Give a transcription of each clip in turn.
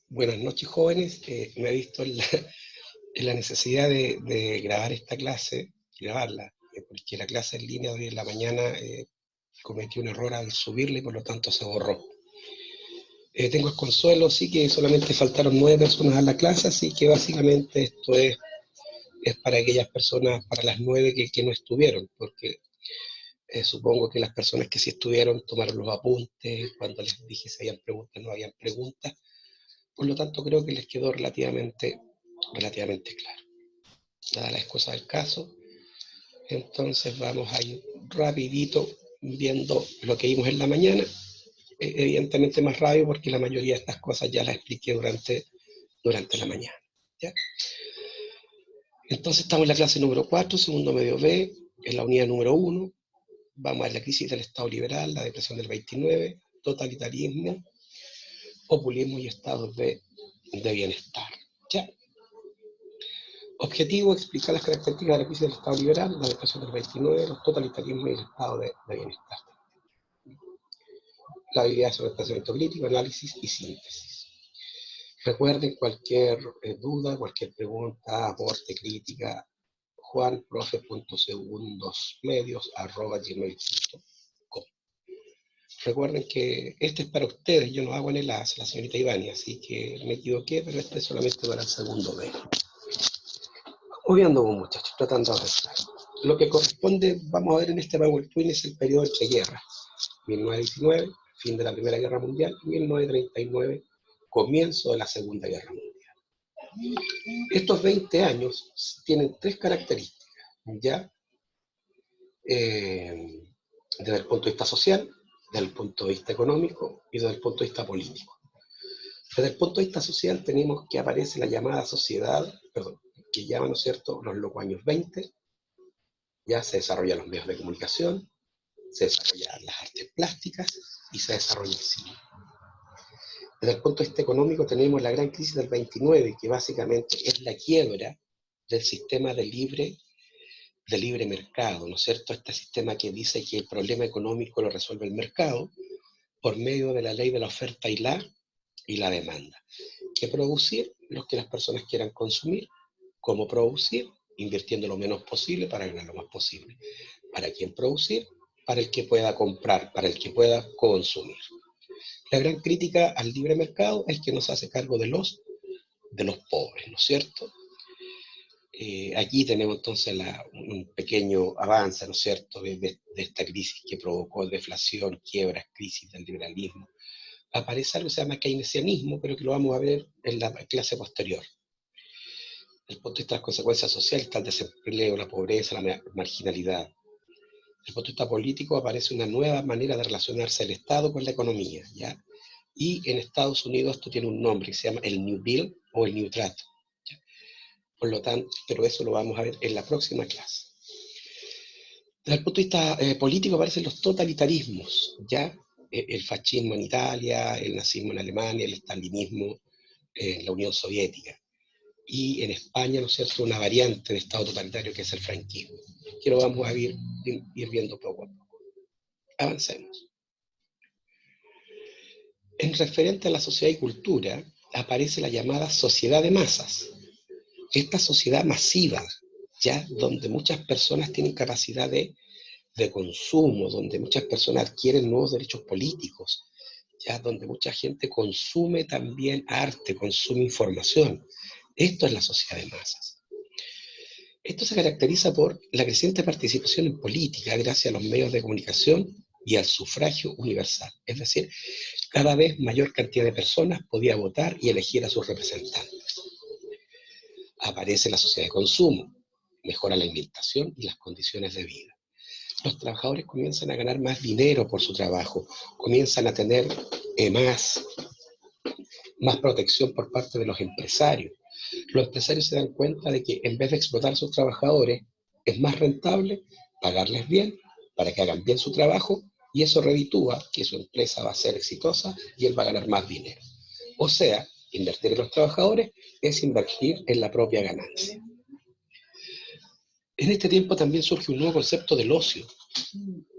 Buenas noches, jóvenes. Me he visto en la necesidad de grabar esta clase, grabarla, porque la clase en línea de hoy en la mañana cometí un error al subirla y por lo tanto se borró. Tengo el consuelo, sí, que solamente faltaron 9 personas a la clase, así que básicamente esto es para aquellas personas, para las 9 que no estuvieron, porque supongo que las personas que sí estuvieron tomaron los apuntes, cuando les dije si habían preguntas, no habían preguntas. Por lo tanto, creo que les quedó relativamente claro. Dadas las cosas del caso, entonces vamos a ir rapidito viendo lo que vimos en la mañana. Evidentemente más rápido porque la mayoría de estas cosas ya las expliqué durante la mañana. ¿Ya? Entonces estamos en la clase número 4, segundo medio B, en la unidad número 1. Vamos a ver la crisis del Estado liberal, la depresión del 29, totalitarismo, populismo y estados de bienestar. ¿Ya? Objetivo: explicar las características de la crisis del Estado liberal, la depresión del 29, los totalitarismos y el estado de bienestar. La habilidad sobre el pensamiento crítico, análisis y síntesis. Recuerden, cualquier duda, cualquier pregunta, aporte, crítica, juanprofe.segundosmedios@gmail.com. Recuerden que este es para ustedes, yo no hago en la señorita Ivani, así que me equivoqué, pero este es solamente para el segundo B. Obviando, muchachos, tratando de arreglar. Lo que corresponde, vamos a ver en este PowerPoint, es el periodo entre guerras. 1919, fin de la Primera Guerra Mundial, y 1939, comienzo de la Segunda Guerra Mundial. Estos 20 años tienen 3 características, ¿ya? Desde el punto de vista social, desde el punto de vista económico y desde el punto de vista político. Desde el punto de vista social tenemos que aparece la llamada sociedad, que llaman, ¿no es cierto?, los locos años 20, ya se desarrollan los medios de comunicación, se desarrollan las artes plásticas y se desarrolla el cine. Desde el punto de vista económico tenemos la gran crisis del 29, que básicamente es la quiebra del sistema de libre mercado, ¿no es cierto? Este sistema que dice que el problema económico lo resuelve el mercado por medio de la ley de la oferta y la demanda. ¿Qué producir? Lo que las personas quieran consumir. ¿Cómo producir? Invirtiendo lo menos posible para ganar lo más posible. ¿Para quién producir? Para el que pueda comprar, para el que pueda consumir. La gran crítica al libre mercado es que no se hace cargo de los pobres, ¿no es cierto? Aquí tenemos entonces un pequeño avance, ¿no es cierto?, de esta crisis que provocó deflación, quiebras, crisis del liberalismo. Aparece algo que se llama keynesianismo, pero que lo vamos a ver en la clase posterior. Desde el punto de vista de las consecuencias sociales está el desempleo, la pobreza, la marginalidad. Desde el punto de vista político aparece una nueva manera de relacionarse el Estado con la economía, ¿ya? Y en Estados Unidos esto tiene un nombre que se llama el New Deal o el New Trato. ¿Ya? Por lo tanto, pero eso lo vamos a ver en la próxima clase. Desde el punto de vista político aparecen los totalitarismos, ¿ya? El fascismo en Italia, el nazismo en Alemania, el stalinismo en la Unión Soviética. Y en España, ¿no es cierto?, una variante de Estado totalitario que es el franquismo, que lo vamos a ir viendo poco a poco. Avancemos. En referente a la sociedad y cultura, aparece la llamada sociedad de masas. Esta sociedad masiva, ya donde muchas personas tienen capacidad de consumo, donde muchas personas adquieren nuevos derechos políticos, ya donde mucha gente consume también arte, consume información. Esto es la sociedad de masas. Esto se caracteriza por la creciente participación en política gracias a los medios de comunicación y al sufragio universal. Es decir, cada vez mayor cantidad de personas podía votar y elegir a sus representantes. Aparece la sociedad de consumo, mejora la alimentación y las condiciones de vida. Los trabajadores comienzan a ganar más dinero por su trabajo, comienzan a tener más protección por parte de los empresarios. Los empresarios se dan cuenta de que en vez de explotar a sus trabajadores, es más rentable pagarles bien para que hagan bien su trabajo, y eso reditúa que su empresa va a ser exitosa y él va a ganar más dinero. O sea, invertir en los trabajadores es invertir en la propia ganancia. En este tiempo también surge un nuevo concepto del ocio,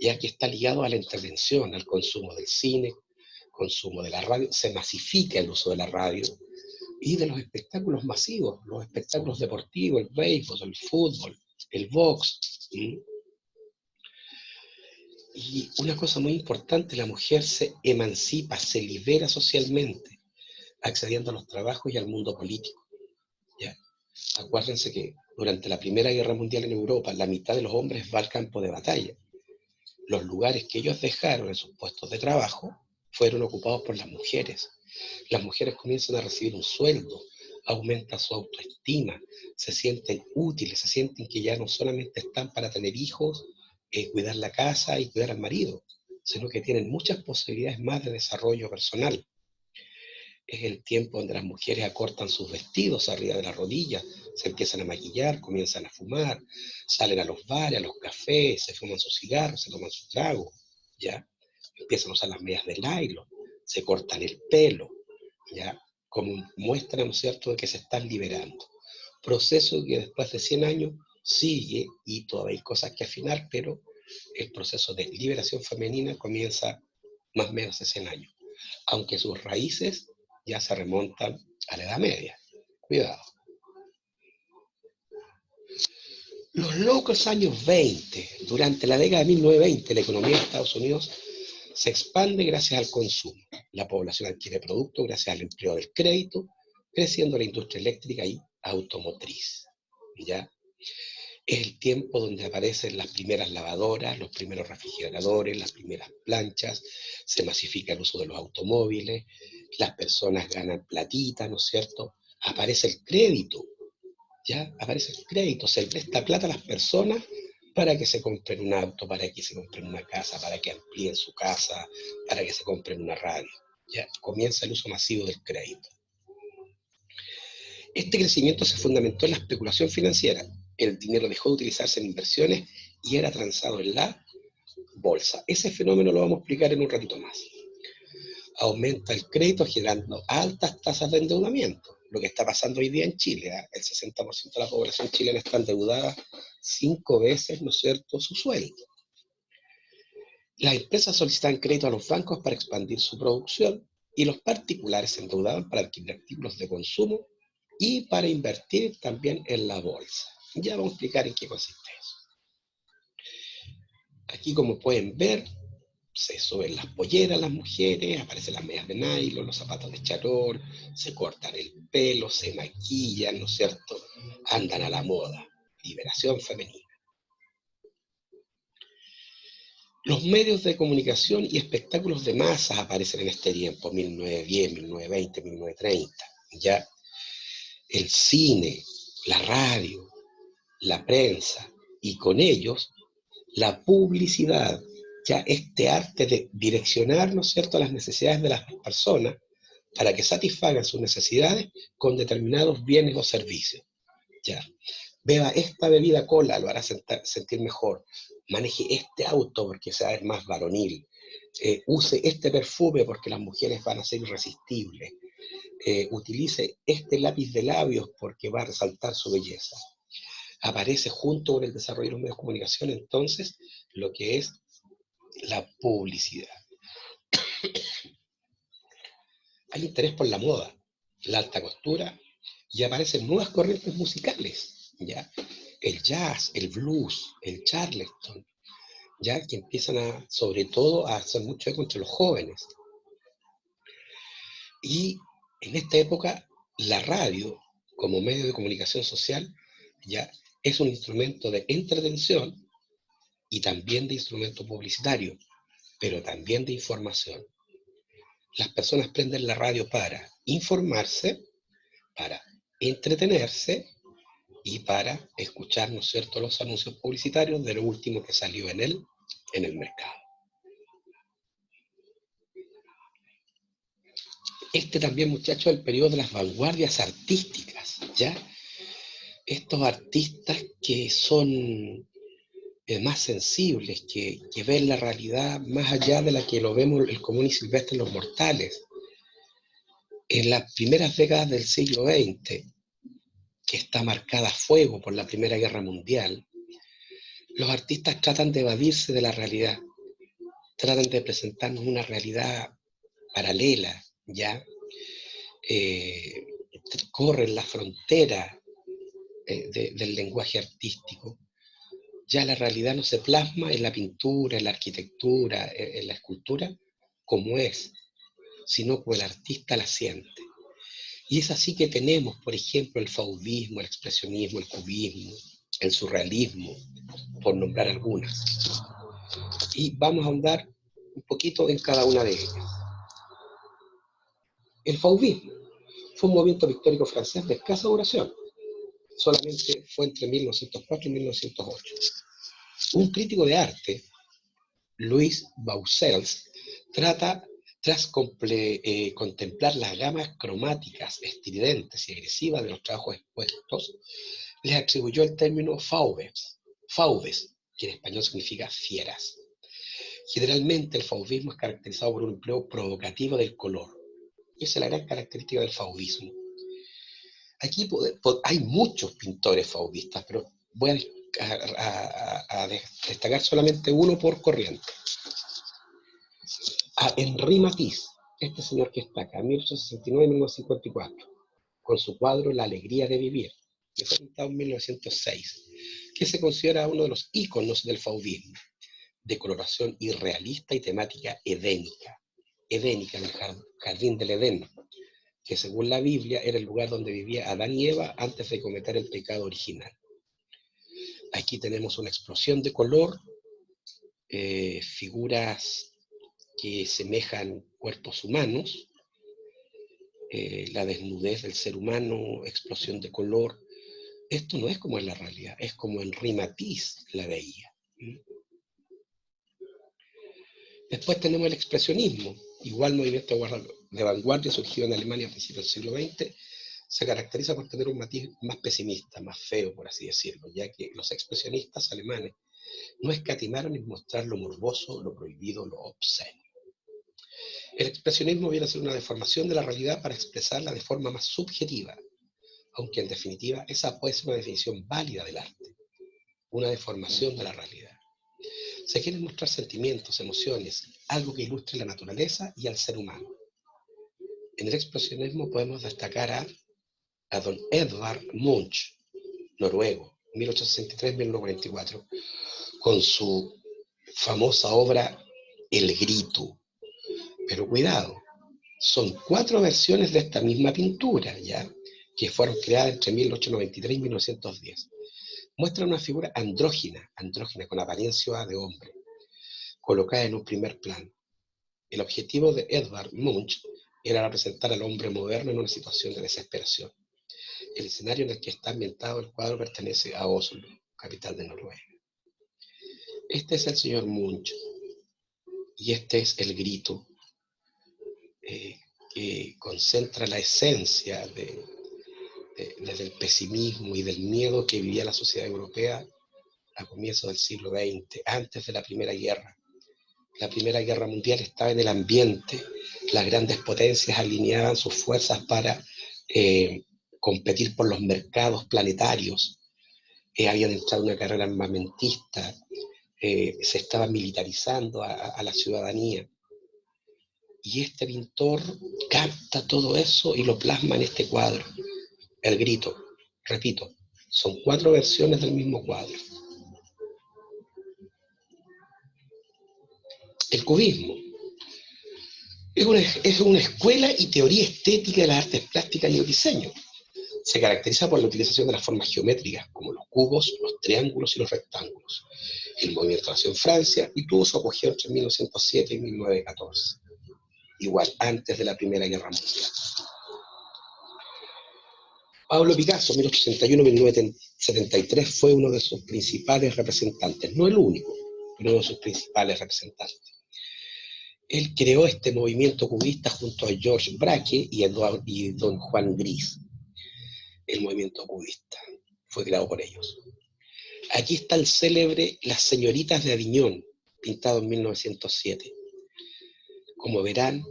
ya que está ligado a la entretención, al consumo del cine, consumo de la radio, se masifica el uso de la radio y de los espectáculos masivos, los espectáculos deportivos, el béisbol, el fútbol, el box. Y una cosa muy importante, la mujer se emancipa, se libera socialmente, accediendo a los trabajos y al mundo político. ¿Ya? Acuérdense que durante la Primera Guerra Mundial en Europa, la mitad de los hombres va al campo de batalla. Los lugares que ellos dejaron en sus puestos de trabajo fueron ocupados por las mujeres. Las mujeres comienzan a recibir un sueldo, aumenta su autoestima, se sienten útiles, se sienten que ya no solamente están para tener hijos, cuidar la casa y cuidar al marido, sino que tienen muchas posibilidades más de desarrollo personal. Es el tiempo donde las mujeres acortan sus vestidos arriba de las rodillas, se empiezan a maquillar, comienzan a fumar, salen a los bares, a los cafés, se fuman sus cigarros, se toman su trago, ¿ya? Empiezan a usar las medias de nylon, se cortan el pelo, ¿ya? Como muestra, ¿no es cierto?, de que se están liberando. Proceso que después de 100 años sigue y todavía hay cosas que afinar, pero el proceso de liberación femenina comienza más o menos hace 100 años, aunque sus raíces ya se remontan a la Edad Media. Cuidado. Los locos años 20, durante la década de 1920, la economía de Estados Unidos se expande gracias al consumo. La población adquiere productos gracias al empleo del crédito, creciendo la industria eléctrica y automotriz. ¿Ya? Es el tiempo donde aparecen las primeras lavadoras, los primeros refrigeradores, las primeras planchas, se masifica el uso de los automóviles, las personas ganan platita, ¿no es cierto? Aparece el crédito, ¿ya? Aparece el crédito, se presta plata a las personas para que se compren un auto, para que se compren una casa, para que amplíen su casa, para que se compren una radio. ¿Ya? Comienza el uso masivo del crédito. Este crecimiento se fundamentó en la especulación financiera. El dinero dejó de utilizarse en inversiones y era transado en la bolsa. Ese fenómeno lo vamos a explicar en un ratito más. Aumenta el crédito generando altas tasas de endeudamiento, lo que está pasando hoy día en Chile. El 60% de la población chilena está endeudada 5 veces, ¿no es cierto?, su sueldo. Las empresas solicitaban crédito a los bancos para expandir su producción y los particulares se endeudaban para adquirir artículos de consumo y para invertir también en la bolsa. Ya vamos a explicar en qué consiste eso. Aquí, como pueden ver, se suben las polleras las mujeres, aparecen las medias de nylon, los zapatos de charol, se cortan el pelo, se maquillan, ¿no es cierto? Andan a la moda. Liberación femenina. Los medios de comunicación y espectáculos de masas aparecen en este tiempo, 1910, 1920, 1930. Ya el cine, la radio, la prensa y con ellos la publicidad, ya este arte de direccionar, ¿no es cierto?, las necesidades de las personas para que satisfagan sus necesidades con determinados bienes o servicios. Ya. Beba esta bebida cola, lo hará sentir mejor. Maneje este auto porque se va a ver más varonil. Use este perfume porque las mujeres van a ser irresistibles. Utilice este lápiz de labios porque va a resaltar su belleza. Aparece junto con el desarrollo de los medios de comunicación, entonces, lo que es la publicidad. Hay interés por la moda, la alta costura, y aparecen nuevas corrientes musicales, ¿ya? El jazz, el blues, el charleston, ya que empiezan a, sobre todo, a hacer mucho eco entre los jóvenes. Y en esta época, la radio, como medio de comunicación social, ya es un instrumento de entretención y también de instrumento publicitario, pero también de información. Las personas prenden la radio para informarse, para entretenerse y para escuchar, ¿no es cierto?, los anuncios publicitarios de lo último que salió en el mercado. Este también, muchachos, es el periodo de las vanguardias artísticas, ¿ya? Estos artistas que son más sensibles, que ven la realidad más allá de la que lo vemos el común y silvestre en los mortales. En las primeras décadas del siglo XX, que está marcada a fuego por la Primera Guerra Mundial, los artistas tratan de evadirse de la realidad, tratan de presentarnos una realidad paralela, ¿ya? Corren la frontera del lenguaje artístico, ya la realidad no se plasma en la pintura, en la arquitectura, en la escultura, como es, sino como el artista la siente. Y es así que tenemos, por ejemplo, el fauvismo, el expresionismo, el cubismo, el surrealismo, por nombrar algunas. Y vamos a ahondar un poquito en cada una de ellas. El fauvismo fue un movimiento pictórico francés de escasa duración. Solamente fue entre 1904 y 1908. Un crítico de arte, Louis Baucels, tras contemplar las gamas cromáticas estridentes y agresivas de los trabajos expuestos, les atribuyó el término fauves, que en español significa fieras. Generalmente el fauvismo es caracterizado por un empleo provocativo del color. Esa es la gran característica del fauvismo. Aquí hay muchos pintores fauvistas, pero voy a destacar solamente uno por corriente. A Henri Matisse, este señor que está acá, 1869-1954, con su cuadro La alegría de vivir, que fue pintado en 1906, que se considera uno de los íconos del fauvismo, de coloración irrealista y temática edénica en el jardín del Edén, que según la Biblia era el lugar donde vivía Adán y Eva antes de cometer el pecado original. Aquí tenemos una explosión de color, figuras que semejan cuerpos humanos, la desnudez del ser humano, explosión de color. Esto no es como en la realidad, es como Henri Matisse la veía. Después tenemos el expresionismo, igual movimiento de vanguardia surgido en Alemania a principios del siglo XX, se caracteriza por tener un matiz más pesimista, más feo, por así decirlo, ya que los expresionistas alemanes no escatimaron en mostrar lo morboso, lo prohibido, lo obsceno. El expresionismo viene a ser una deformación de la realidad para expresarla de forma más subjetiva, aunque en definitiva esa puede ser una definición válida del arte, una deformación de la realidad. Se quieren mostrar sentimientos, emociones, algo que ilustre la naturaleza y al ser humano. En el expresionismo podemos destacar a don Edvard Munch, noruego, 1863-1944, con su famosa obra El Grito. Pero cuidado, son 4 versiones de esta misma pintura, ¿ya? Que fueron creadas entre 1893 y 1910. Muestran una figura andrógina con apariencia de hombre, colocada en un primer plano. El objetivo de Edvard Munch era representar al hombre moderno en una situación de desesperación. El escenario en el que está ambientado el cuadro pertenece a Oslo, capital de Noruega. Este es el señor Munch y este es El Grito, que concentra la esencia desde el pesimismo y del miedo que vivía la sociedad europea a comienzos del siglo XX, antes de la Primera Guerra. La Primera Guerra Mundial estaba en el ambiente, las grandes potencias alineaban sus fuerzas para competir por los mercados planetarios, habían entrado en una carrera armamentista, se estaba militarizando a la ciudadanía. Y este pintor capta todo eso y lo plasma en este cuadro, El Grito. Repito, son 4 versiones del mismo cuadro. El cubismo es una escuela y teoría estética de las artes plásticas y el diseño. Se caracteriza por la utilización de las formas geométricas, como los cubos, los triángulos y los rectángulos. El movimiento nació en Francia y tuvo su apogeo entre 1907 y 1914. Igual, antes de la Primera Guerra Mundial. Pablo Picasso, 1861-1973, fue uno de sus principales representantes, no el único, pero uno de sus principales representantes. Él creó este movimiento cubista junto a Georges Braque y don Juan Gris. El movimiento cubista fue creado por ellos. Aquí está el célebre Las señoritas de Aviñón, pintado en 1907. Como verán,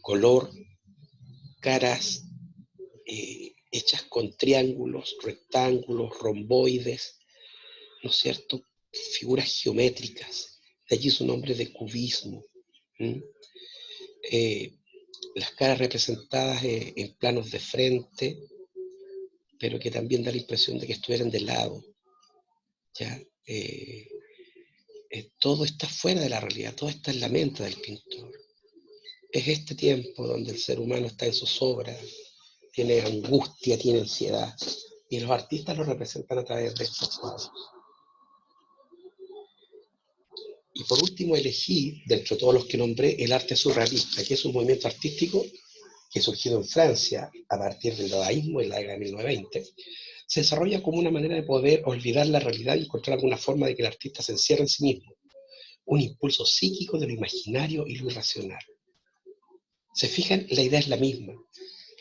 color, caras hechas con triángulos, rectángulos, romboides, ¿no es cierto? Figuras geométricas. De allí su nombre de cubismo. las caras representadas en planos de frente, pero que también da la impresión de que estuvieran de lado, ¿ya? Todo está fuera de la realidad, todo está en la mente del pintor. Es este tiempo donde el ser humano está en sus obras, tiene angustia, tiene ansiedad, y los artistas lo representan a través de estos cuadros. Y por último elegí, dentro de todos los que nombré, el arte surrealista, que es un movimiento artístico que surgido en Francia a partir del dadaísmo en la década de 1920, se desarrolla como una manera de poder olvidar la realidad y encontrar alguna forma de que el artista se encierre en sí mismo, un impulso psíquico de lo imaginario y lo irracional. Se fijan, la idea es la misma.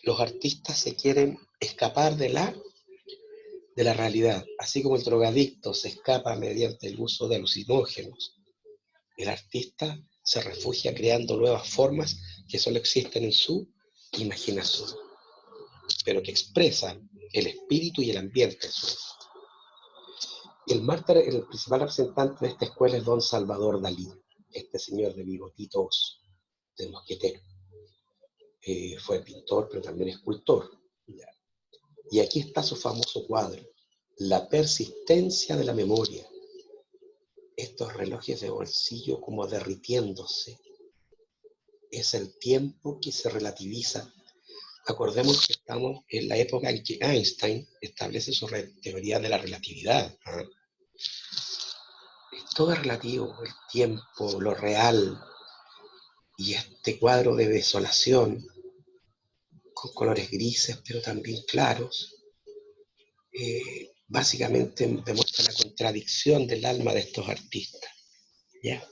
Los artistas se quieren escapar de la realidad, así como el drogadicto se escapa mediante el uso de alucinógenos. El artista se refugia creando nuevas formas que solo existen en su imaginación, pero que expresan el espíritu y el ambiente. El principal representante de esta escuela es don Salvador Dalí, este señor de bigotitos de mosquetero. Fue pintor, pero también escultor. ¿Ya? Y aquí está su famoso cuadro, La persistencia de la memoria. Estos relojes de bolsillo como derritiéndose. Es el tiempo que se relativiza. Acordemos que estamos en la época en que Einstein establece su teoría de la relatividad. ¿Ah? Todo es relativo, el tiempo, lo real, y este cuadro de desolación, con colores grises, pero también claros, básicamente demuestra la contradicción del alma de estos artistas. ¿Ya?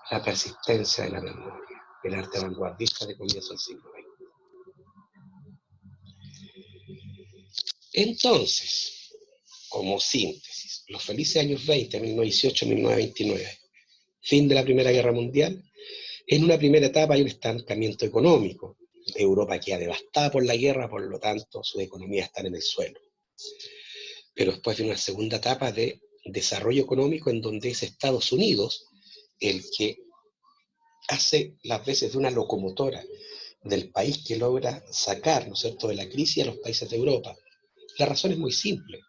La persistencia de la memoria, el arte vanguardista de comienzo del siglo XX. Entonces, como síntesis, los felices años 20, 1918-1929, fin de la Primera Guerra Mundial. En una primera etapa hay un estancamiento económico. Europa queda devastada por la guerra, por lo tanto, sus economías están en el suelo. Pero después viene una segunda etapa de desarrollo económico en donde es Estados Unidos el que hace las veces de una locomotora del país que logra sacar, ¿no es cierto?, de la crisis a los países de Europa. La razón es muy simple.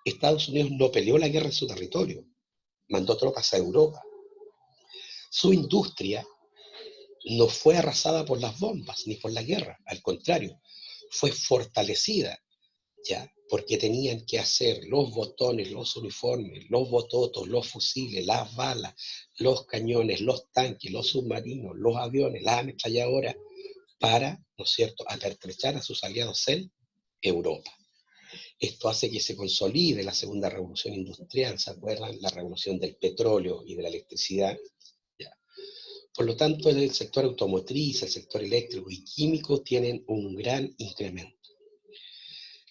Estados Unidos no peleó la guerra en su territorio, mandó tropas a Europa. Su industria no fue arrasada por las bombas ni por la guerra, al contrario, fue fortalecida, ¿ya? Porque tenían que hacer los botones, los uniformes, los bototos, los fusiles, las balas, los cañones, los tanques, los submarinos, los aviones, las ametralladoras, para, ¿no es cierto?, apertrechar a sus aliados en Europa. Esto hace que se consolide la segunda revolución industrial, ¿se acuerdan? La revolución del petróleo y de la electricidad. ¿Ya? Por lo tanto, el sector automotriz, el sector eléctrico y químico tienen un gran incremento.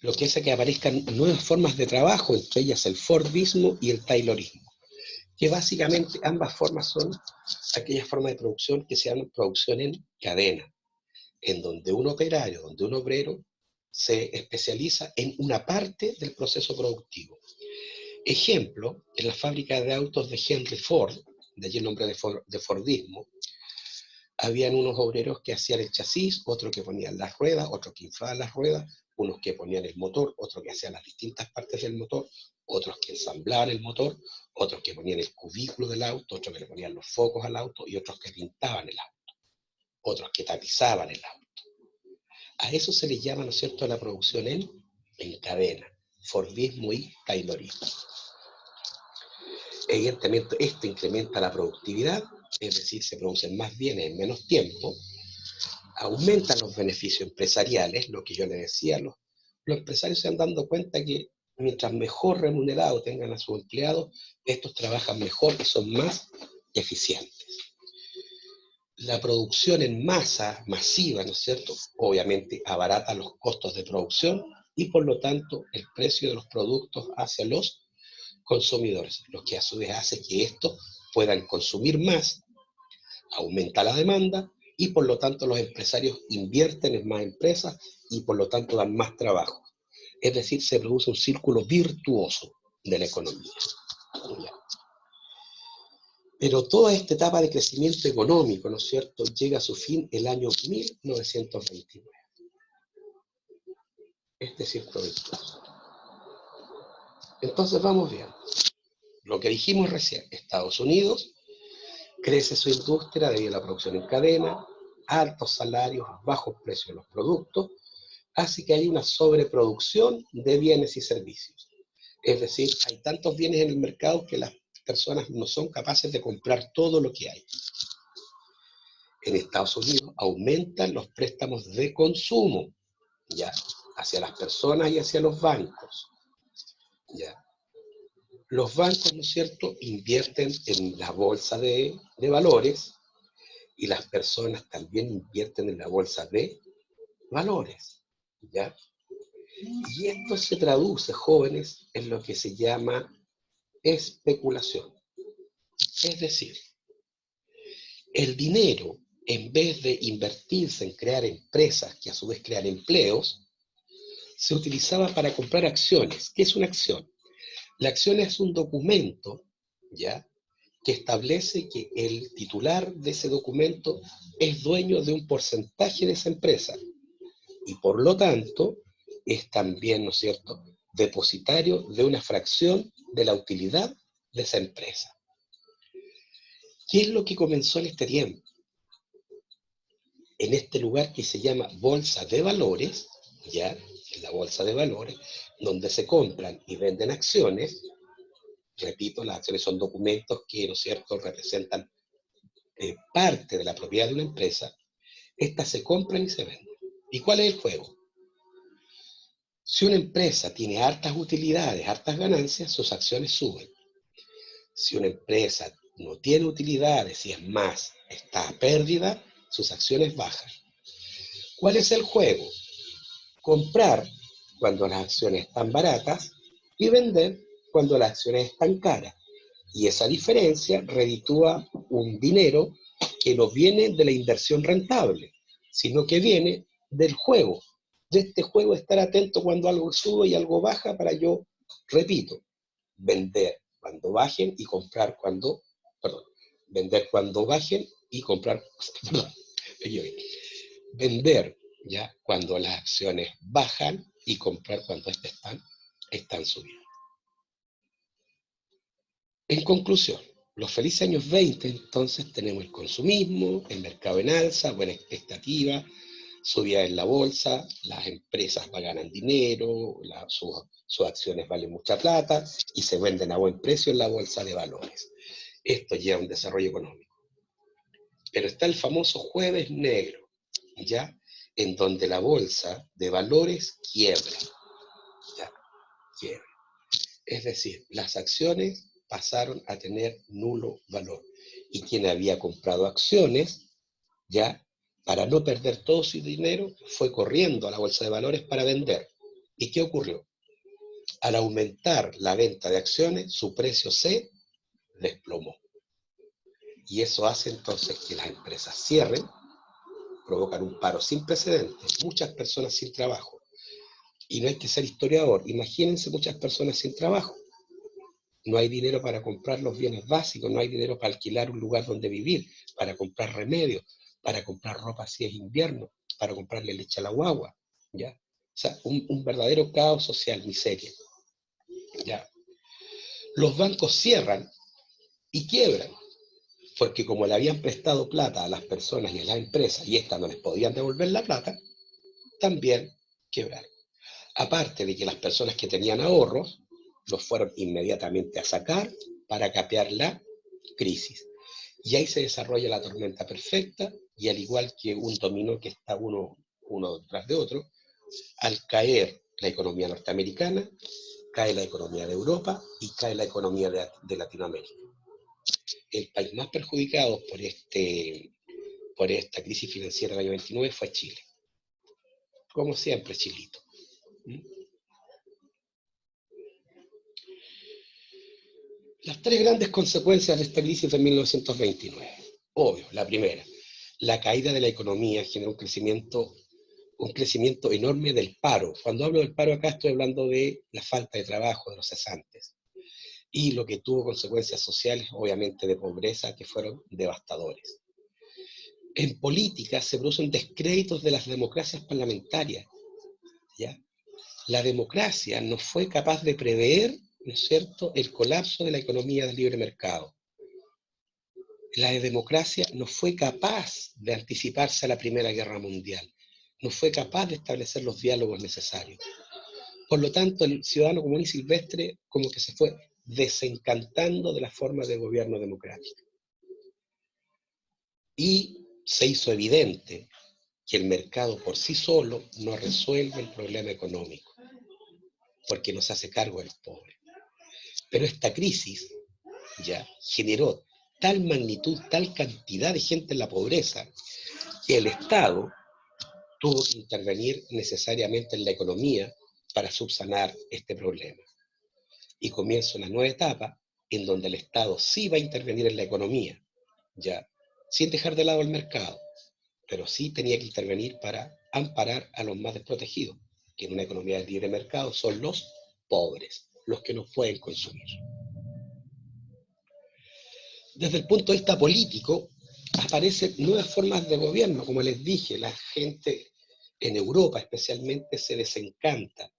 Lo que hace que aparezcan nuevas formas de trabajo, entre ellas el Fordismo y el Taylorismo, que básicamente ambas formas son aquellas formas de producción que se llaman producción en cadena, en donde un operario, donde un obrero se especializa en una parte del proceso productivo. Ejemplo, en la fábrica de autos de Henry Ford, de allí el nombre de Fordismo, habían unos obreros que hacían el chasis, otros que ponían las ruedas, otros que inflaban las ruedas, unos que ponían el motor, otros que hacían las distintas partes del motor, otros que ensamblaban el motor, otros que ponían el cubículo del auto, otros que le ponían los focos al auto y otros que pintaban el auto, otros que tapizaban el auto. A eso se le llama, ¿no es cierto?, la producción en cadena, Fordismo y Taylorismo. Evidentemente, esto incrementa la productividad, es decir, se producen más bienes en menos tiempo, aumentan los beneficios empresariales, lo que yo les decía, los empresarios se han dado cuenta que mientras mejor remunerados tengan a sus empleados, estos trabajan mejor y son más eficientes. La producción en masa, masiva, ¿no es cierto?, obviamente abarata los costos de producción y por lo tanto el precio de los productos hacia los consumidores, lo que a su vez hace que estos puedan consumir más, aumenta la demanda y por lo tanto los empresarios invierten en más empresas y por lo tanto dan más trabajo. Es decir, se produce un círculo virtuoso de la economía. Pero toda esta etapa de crecimiento económico, ¿no es cierto?, llega a su fin el año 1929. Este círculo virtuoso. Entonces vamos bien. Lo que dijimos recién, Estados Unidos crece su industria debido a la producción en cadena, altos salarios, bajos precios de los productos, hace que hay una sobreproducción de bienes y servicios. Es decir, hay tantos bienes en el mercado que las personas no son capaces de comprar todo lo que hay. En Estados Unidos aumentan los préstamos de consumo, ya, hacia las personas y hacia los bancos, ya. Los bancos, ¿no es cierto?, invierten en la bolsa de valores y las personas también invierten en la bolsa de valores, ¿ya? Y esto se traduce, jóvenes, en lo que se llama especulación. Es decir, el dinero, en vez de invertirse en crear empresas que a su vez crean empleos, se utilizaba para comprar acciones. ¿Qué es una acción? La acción es un documento, ¿ya?, que establece que el titular de ese documento es dueño de un porcentaje de esa empresa y por lo tanto es también, ¿no es cierto?, depositario de una fracción de la utilidad de esa empresa. ¿Qué es lo que comenzó en este tiempo? En este lugar que se llama Bolsa de Valores, ¿ya?, en la Bolsa de Valores, donde se compran y venden acciones. Repito, las acciones son documentos que, ¿no es cierto?, representan parte de la propiedad de una empresa. Estas se compran y se venden. ¿Y cuál es el juego? Si una empresa tiene hartas utilidades, hartas ganancias, sus acciones suben. Si una empresa no tiene utilidades y es más, está a pérdida, sus acciones bajan. ¿Cuál es el juego? Comprar cuando las acciones están baratas y vender cuando las acciones están caras. Y esa diferencia reditúa un dinero que no viene de la inversión rentable, sino que viene del juego. De este juego, estar atento cuando algo sube y algo baja para yo, repito, vender cuando bajen y comprar cuando, perdón, vender cuando bajen y comprar, perdón, vender ya cuando las acciones bajan y comprar cuando están subiendo. En conclusión, los felices años 20, entonces tenemos el consumismo, el mercado en alza, buena expectativa, subida en la bolsa, las empresas ganan dinero, sus acciones valen mucha plata y se venden a buen precio en la bolsa de valores. Esto lleva a un desarrollo económico. Pero está el famoso jueves negro, ¿ya?, en donde la bolsa de valores quiebra, ¿ya?, quiebra. Es decir, las acciones pasaron a tener nulo valor. Y quien había comprado acciones, ya, para no perder todo su dinero, fue corriendo a la bolsa de valores para vender. ¿Y qué ocurrió? Al aumentar la venta de acciones, su precio se desplomó. Y eso hace entonces que las empresas cierren, provocan un paro sin precedentes, muchas personas sin trabajo. Y no hay que ser historiador, imagínense muchas personas sin trabajo. No hay dinero para comprar los bienes básicos, no hay dinero para alquilar un lugar donde vivir, para comprar remedios, para comprar ropa si es invierno, para comprarle leche a la guagua, ¿ya? O sea, un verdadero caos social, miseria, ¿ya? Los bancos cierran y quiebran, porque como le habían prestado plata a las personas y a las empresas y éstas no les podían devolver la plata, también quebraron. Aparte de que las personas que tenían ahorros los fueron inmediatamente a sacar para capear la crisis. Y ahí se desarrolla la tormenta perfecta y al igual que un dominó que está uno tras de otro, al caer la economía norteamericana, cae la economía de Europa y cae la economía de Latinoamérica. El país más perjudicado por esta crisis financiera del año 29 fue Chile. Como siempre, Chilito. Las tres grandes consecuencias de esta crisis de 1929. Obvio, la primera, la caída de la economía generó un crecimiento enorme del paro. Cuando hablo del paro acá estoy hablando de la falta de trabajo, de los cesantes. y lo que tuvo consecuencias sociales, obviamente de pobreza, que fueron devastadores. En política se producen descréditos de las democracias parlamentarias, ¿ya? La democracia no fue capaz de prever, ¿no es cierto?, el colapso de la economía del libre mercado. La democracia no fue capaz de anticiparse a la Primera Guerra Mundial, no fue capaz de establecer los diálogos necesarios. Por lo tanto, el ciudadano común y silvestre como que se fue desencantando de la forma de gobierno democrático. Y se hizo evidente que el mercado por sí solo no resuelve el problema económico, porque no se hace cargo de los pobres. Pero esta crisis ya generó tal magnitud, tal cantidad de gente en la pobreza, que el Estado tuvo que intervenir necesariamente en la economía para subsanar este problema. Y comienza una nueva etapa en donde el Estado sí va a intervenir en la economía, ya, sin dejar de lado el mercado, pero sí tenía que intervenir para amparar a los más desprotegidos, que en una economía de libre mercado son los pobres, los que no pueden consumir. Desde el punto de vista político, aparecen nuevas formas de gobierno, como les dije, la gente en Europa especialmente se desencanta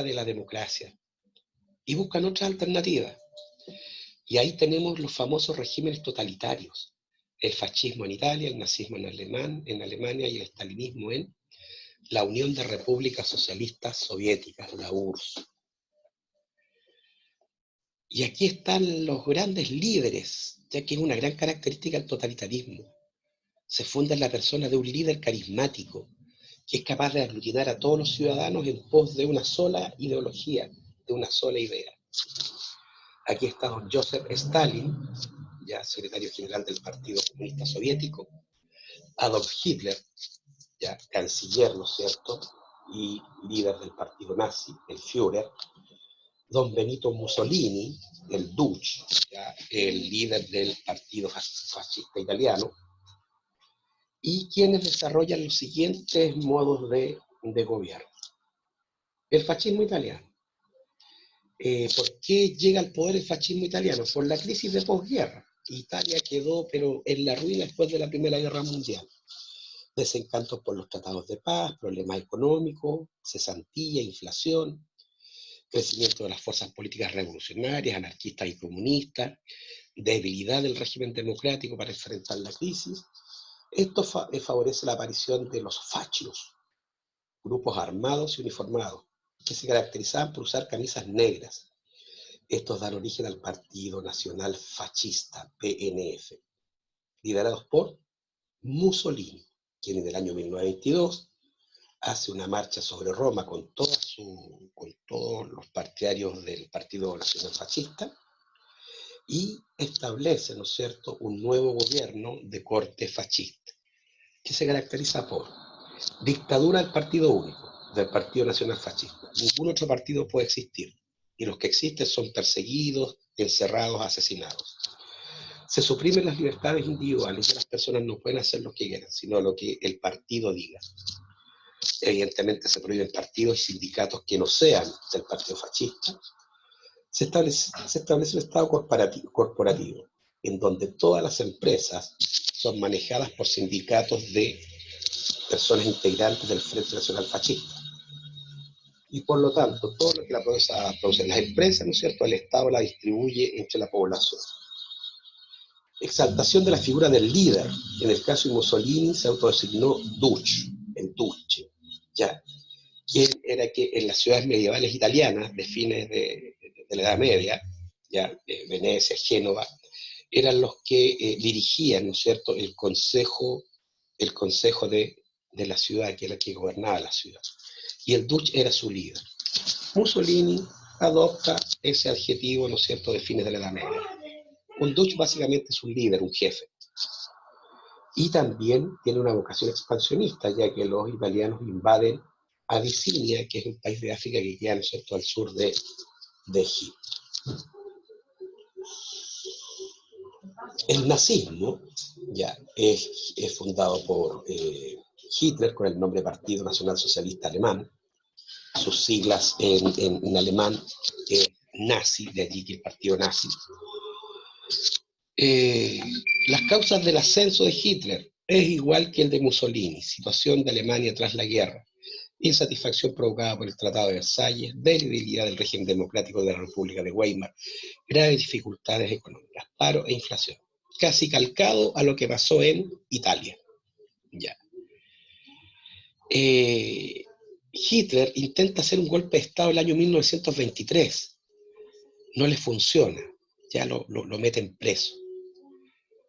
de la democracia y buscan otras alternativas. Y ahí tenemos los famosos regímenes totalitarios, el fascismo en Italia, el nazismo en Alemania y el estalinismo en la Unión de Repúblicas Socialistas Soviéticas, la URSS. Y aquí están los grandes líderes, ya que es una gran característica del totalitarismo. Se funda en la persona de un líder carismático, que es capaz de aglutinar a todos los ciudadanos en pos de una sola ideología, de una sola idea. Aquí está don Joseph Stalin, ya secretario general del Partido Comunista Soviético, Adolf Hitler, ya canciller, ¿no es cierto?, y líder del partido nazi, el Führer, don Benito Mussolini, el Duce, ya, el líder del partido fascista italiano, y quienes desarrollan los siguientes modos de gobierno. El fascismo italiano. ¿Por qué llega al poder el fascismo italiano? Por la crisis de posguerra. Italia quedó, pero en la ruina después de la Primera Guerra Mundial. Desencantos por los tratados de paz, problemas económicos, cesantía, inflación, crecimiento de las fuerzas políticas revolucionarias, anarquistas y comunistas, debilidad del régimen democrático para enfrentar la crisis. Esto favorece la aparición de los fascios, grupos armados y uniformados, que se caracterizaban por usar camisas negras. Estos dan origen al Partido Nacional Fascista, PNF, liderados por Mussolini, quien en el año 1922 hace una marcha sobre Roma con todos los partidarios del Partido Nacional Fascista y establece, ¿no es cierto?, un nuevo gobierno de corte fascista, que se caracteriza por dictadura del partido único, del Partido Nacional Fascista. Ningún otro partido puede existir, y los que existen son perseguidos, encerrados, asesinados. Se suprimen las libertades individuales, y las personas no pueden hacer lo que quieran, sino lo que el partido diga. Evidentemente se prohíben partidos y sindicatos que no sean del partido fascista. Se establece un estado corporativo, en donde todas las empresas son manejadas por sindicatos de personas integrantes del Frente Nacional Fascista. Y por lo tanto, todo lo que producen las empresas, ¿no es cierto?, el Estado la distribuye entre la población. Exaltación de la figura del líder. En el caso de Mussolini se autodesignó Duce, el Duce, ya, quien era que en las ciudades medievales italianas, de fines de la Edad Media, ya, Venecia, Génova, eran los que dirigían, ¿no es cierto?, el consejo de la ciudad, que era el que gobernaba la ciudad. Y el Duce era su líder. Mussolini adopta ese adjetivo, ¿no es cierto?, de fines de la Edad Media. Un Duce básicamente es un líder, un jefe. Y también tiene una vocación expansionista, ya que los italianos invaden Abisinia, que es un país de África que queda, ¿no es cierto?, al sur de Egipto. El nazismo ya es fundado por Hitler con el nombre Partido Nacional Socialista Alemán. Sus siglas en alemán nazi, de allí que el partido nazi. Las causas del ascenso de Hitler es igual que el de Mussolini, situación de Alemania tras la guerra, insatisfacción provocada por el Tratado de Versalles, debilidad del régimen democrático de la República de Weimar, graves dificultades económicas, paro e inflación. Casi calcado a lo que pasó en Italia. Ya. Hitler intenta hacer un golpe de Estado el año 1923. No le funciona. Ya lo meten preso.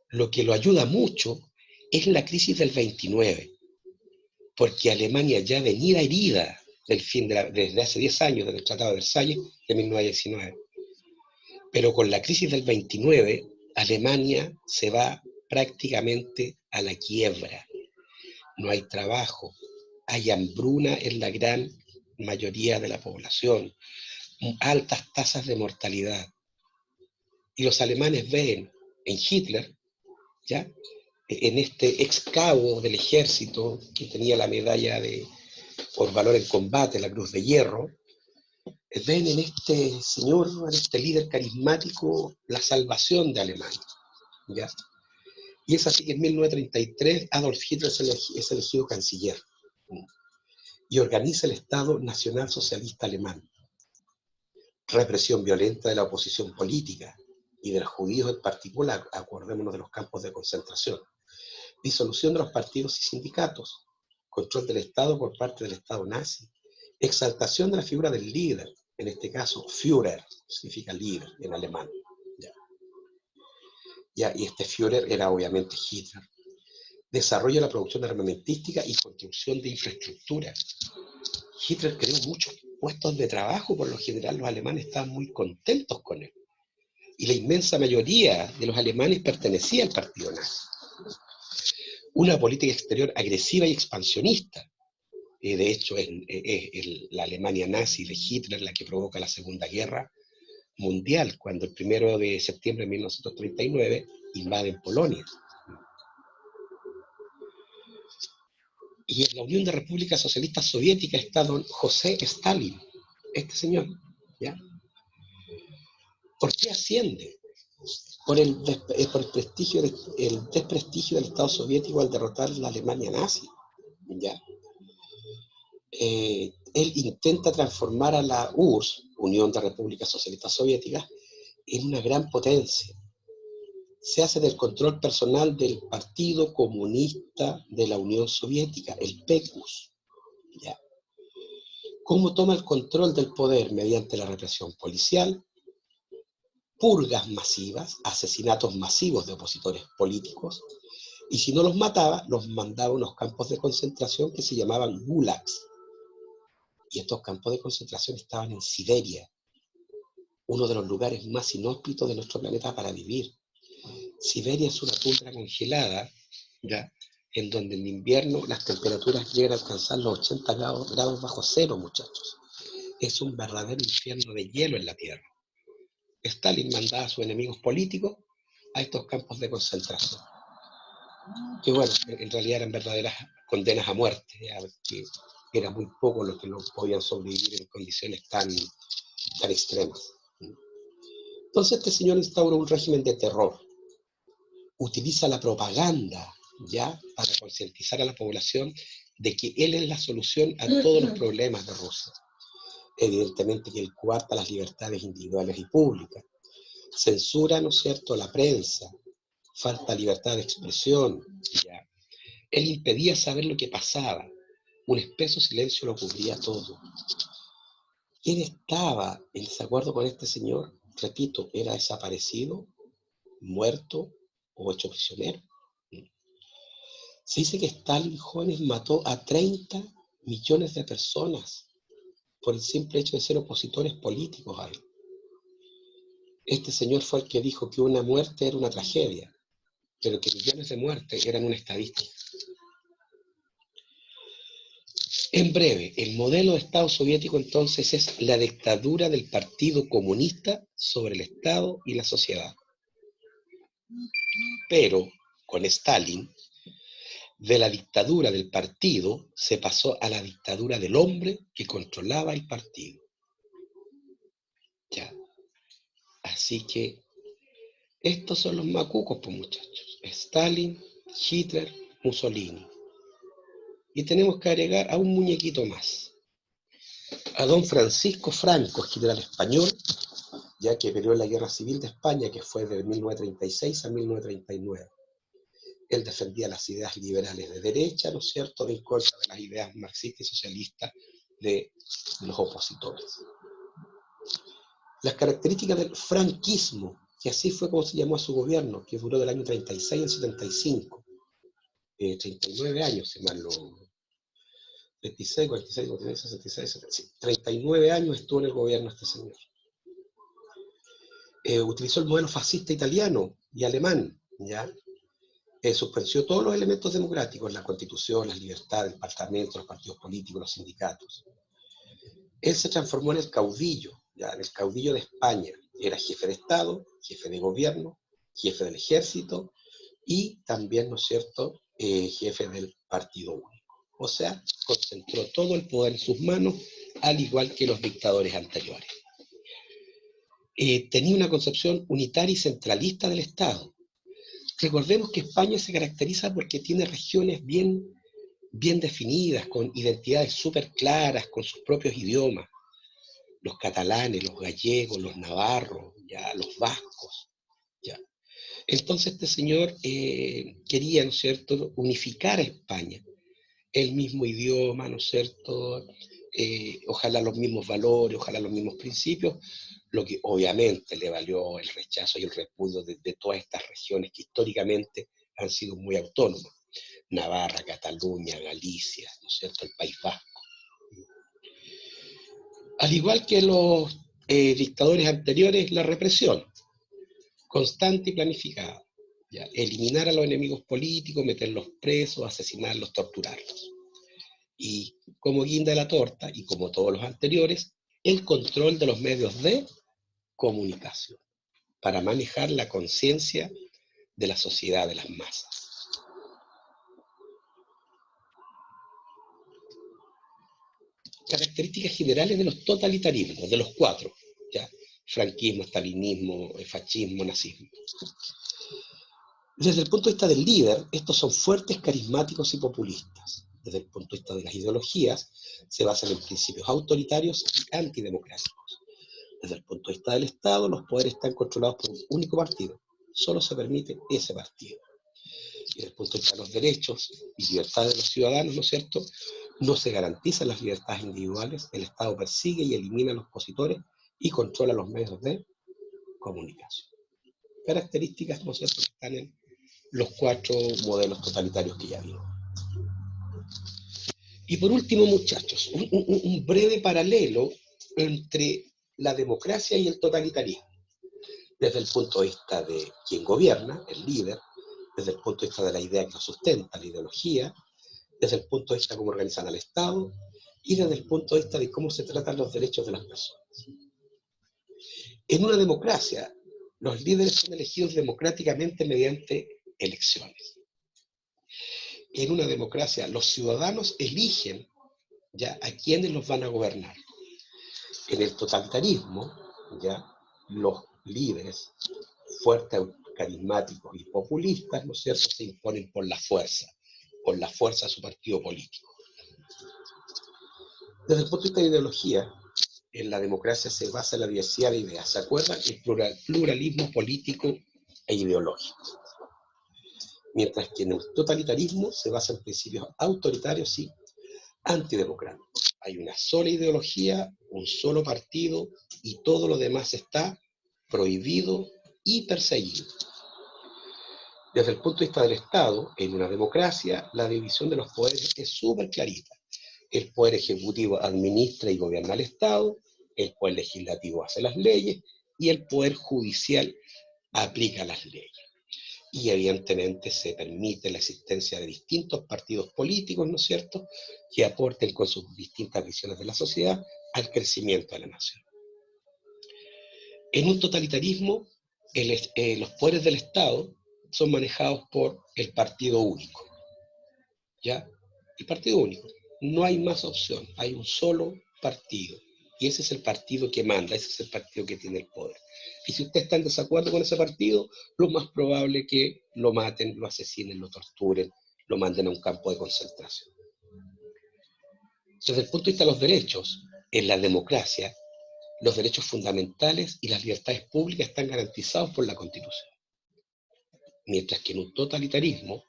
Lo que lo ayuda mucho es la crisis del 29, porque Alemania ya venía herida desde hace 10 años, desde el Tratado de Versalles de 1919. Pero con la crisis del 29, Alemania se va prácticamente a la quiebra. No hay trabajo, hay hambruna en la gran mayoría de la población, altas tasas de mortalidad. Y los alemanes ven en Hitler, ¿ya?, en este ex cabo del ejército que tenía la medalla por valor en combate, la Cruz de Hierro, ven en este señor, en este líder carismático, la salvación de Alemania, ¿ya? Y es así que en 1933 Adolf Hitler es elegido canciller y organiza el Estado Nacional Socialista Alemán. Represión violenta de la oposición política y de los judíos en particular, acordémonos de los campos de concentración. Disolución de los partidos y sindicatos, control del Estado por parte del Estado nazi, exaltación de la figura del líder, en este caso Führer, significa líder en alemán. Y este Führer era obviamente Hitler. Desarrollo de la producción armamentística y construcción de infraestructura. Hitler creó muchos puestos de trabajo, por lo general los alemanes estaban muy contentos con él. Y la inmensa mayoría de los alemanes pertenecía al partido nazi. Una política exterior agresiva y expansionista. De hecho, es la Alemania nazi de Hitler la que provoca la Segunda Guerra Mundial, cuando el 1 de septiembre de 1939 invaden Polonia. Y en la Unión de Repúblicas Socialistas Soviéticas está don José Stalin, este señor, ¿ya? ¿Por qué asciende? Por el desprestigio del Estado soviético al derrotar la Alemania nazi, ¿ya? Él intenta transformar a la URSS, Unión de Repúblicas Socialistas Soviéticas, en una gran potencia. Se hace del control personal del Partido Comunista de la Unión Soviética, el PECUS. ¿Ya? ¿Cómo toma el control del poder? Mediante la represión policial, purgas masivas, asesinatos masivos de opositores políticos, y si no los mataba, los mandaba a unos campos de concentración que se llamaban gulags. Y estos campos de concentración estaban en Siberia, uno de los lugares más inhóspitos de nuestro planeta para vivir. Siberia es una tundra congelada, ¿ya?, en donde en invierno las temperaturas llegan a alcanzar los 80 grados bajo cero, muchachos. Es un verdadero infierno de hielo en la Tierra. Stalin mandaba a sus enemigos políticos a estos campos de concentración, que bueno, en realidad eran verdaderas condenas a muerte, ¿ya?, que era muy poco los que no podían sobrevivir en condiciones tan extremas. Entonces este señor instaura un régimen de terror, utiliza la propaganda, ¿ya?, para concientizar a la población de que él es la solución a todos los problemas de Rusia. Evidentemente que él coarta las libertades individuales y públicas, censura, ¿no es cierto?, la prensa, falta libertad de expresión, ¿ya? Él impedía saber lo que pasaba, un espeso silencio lo cubría todo. ¿Quién estaba en desacuerdo con este señor? Repito, era desaparecido, muerto o hecho prisionero. Se dice que Stalin, jóvenes, mató a 30 millones de personas por el simple hecho de ser opositores políticos a él. Este señor fue el que dijo que una muerte era una tragedia, pero que millones de muertes eran una estadística. En breve, el modelo de Estado soviético entonces es la dictadura del Partido Comunista sobre el Estado y la sociedad. Pero con Stalin, de la dictadura del partido se pasó a la dictadura del hombre que controlaba el partido. ¿Ya? Así que estos son los macucos, pues muchachos. Stalin, Hitler, Mussolini. Y tenemos que agregar a un muñequito más. A don Francisco Franco, general español, ya que peleó en la Guerra Civil de España, que fue de 1936 a 1939. Él defendía las ideas liberales de derecha, ¿no es cierto?, en contra de las ideas marxistas y socialistas de los opositores. Las características del franquismo, que así fue como se llamó a su gobierno, que duró del año 36 al 75, 39 años, si mal no, 26, 46, 46, 66, 76, 39 años estuvo en el gobierno este señor. Utilizó el modelo fascista italiano y alemán, ¿ya? Suspensió todos los elementos democráticos, la constitución, las libertades, el parlamento, los partidos políticos, los sindicatos. Él se transformó en el caudillo, ¿ya? En el caudillo de España. Era jefe de Estado, jefe de gobierno, jefe del ejército y también, ¿no es cierto?, jefe del partido único. O sea, concentró todo el poder en sus manos, al igual que los dictadores anteriores. Tenía una concepción unitaria y centralista del Estado. Recordemos que España se caracteriza porque tiene regiones bien definidas, con identidades súper claras, con sus propios idiomas. Los catalanes, los gallegos, los navarros, ya, los vascos. Ya. Entonces este señor quería, ¿no es cierto?, unificar a España. El mismo idioma, ¿no es cierto?, ojalá los mismos valores, ojalá los mismos principios, lo que obviamente le valió el rechazo y el repudio de todas estas regiones que históricamente han sido muy autónomas. Navarra, Cataluña, Galicia, ¿no es cierto?, el País Vasco. Al igual que los dictadores anteriores, la represión, constante y planificada. ¿Ya? Eliminar a los enemigos políticos, meterlos presos, asesinarlos, torturarlos. Y como guinda de la torta, y como todos los anteriores, el control de los medios de comunicación, para manejar la conciencia de la sociedad, de las masas. Características generales de los totalitarismos, de los cuatro, ¿ya? Franquismo, estalinismo, fascismo, nazismo. Desde el punto de vista del líder, estos son fuertes, carismáticos y populistas. Desde el punto de vista de las ideologías, se basan en principios autoritarios y antidemocráticos. Desde el punto de vista del Estado, los poderes están controlados por un único partido. Solo se permite ese partido. Y desde el punto de vista de los derechos y libertades de los ciudadanos, ¿no es cierto?, no se garantizan las libertades individuales, el Estado persigue y elimina a los opositores y controla los medios de comunicación. Características, ¿no es cierto?, que están en los cuatro modelos totalitarios que ya vimos. Y por último, muchachos, un breve paralelo entre la democracia y el totalitarismo. Desde el punto de vista de quien gobierna, el líder, desde el punto de vista de la idea que lo sustenta, la ideología, desde el punto de vista de cómo organizan al Estado y desde el punto de vista de cómo se tratan los derechos de las personas. En una democracia, los líderes son elegidos democráticamente mediante elecciones. En una democracia, los ciudadanos eligen ya a quienes los van a gobernar. En el totalitarismo, ya los líderes fuertes, carismáticos y populistas, ¿no es cierto?, se imponen por la fuerza de su partido político. Desde el punto de vista de ideología, en la democracia se basa en la diversidad de ideas. ¿Se acuerdan? El pluralismo político e ideológico. Mientras que en el totalitarismo se basa en principios autoritarios y antidemocráticos. Hay una sola ideología, un solo partido y todo lo demás está prohibido y perseguido. Desde el punto de vista del Estado, en una democracia, la división de los poderes es súper clarita. El poder ejecutivo administra y gobierna al Estado, el poder legislativo hace las leyes y el poder judicial aplica las leyes. Y evidentemente se permite la existencia de distintos partidos políticos, ¿no es cierto?, que aporten con sus distintas visiones de la sociedad al crecimiento de la nación. En un totalitarismo, los poderes del Estado son manejados por el partido único. ¿Ya? El partido único. No hay más opción, hay un solo partido. Y ese es el partido que manda, ese es el partido que tiene el poder. Y si usted está en desacuerdo con ese partido, lo más probable es que lo maten, lo asesinen, lo torturen, lo manden a un campo de concentración. Desde el punto de vista de los derechos, en la democracia, los derechos fundamentales y las libertades públicas están garantizados por la Constitución. Mientras que en un totalitarismo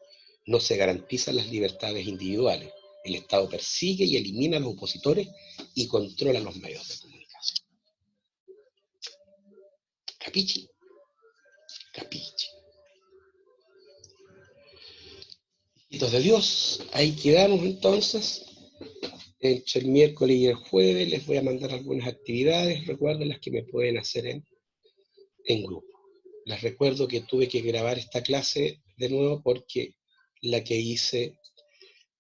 no se garantizan las libertades individuales. El Estado persigue y elimina a los opositores y controla los medios de comunicación. ¿Capichi? Capichi. Hijitos de Dios, ahí quedamos entonces. Entre el miércoles y el jueves les voy a mandar algunas actividades. Recuerden las que me pueden hacer en grupo. Les recuerdo que tuve que grabar esta clase de nuevo porque la que hice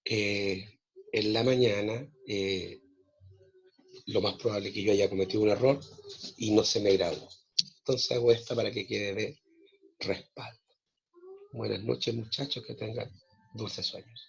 en la mañana, lo más probable es que yo haya cometido un error y no se me grabó. Entonces hago esta para que quede de respaldo. Buenas noches, muchachos, que tengan dulces sueños.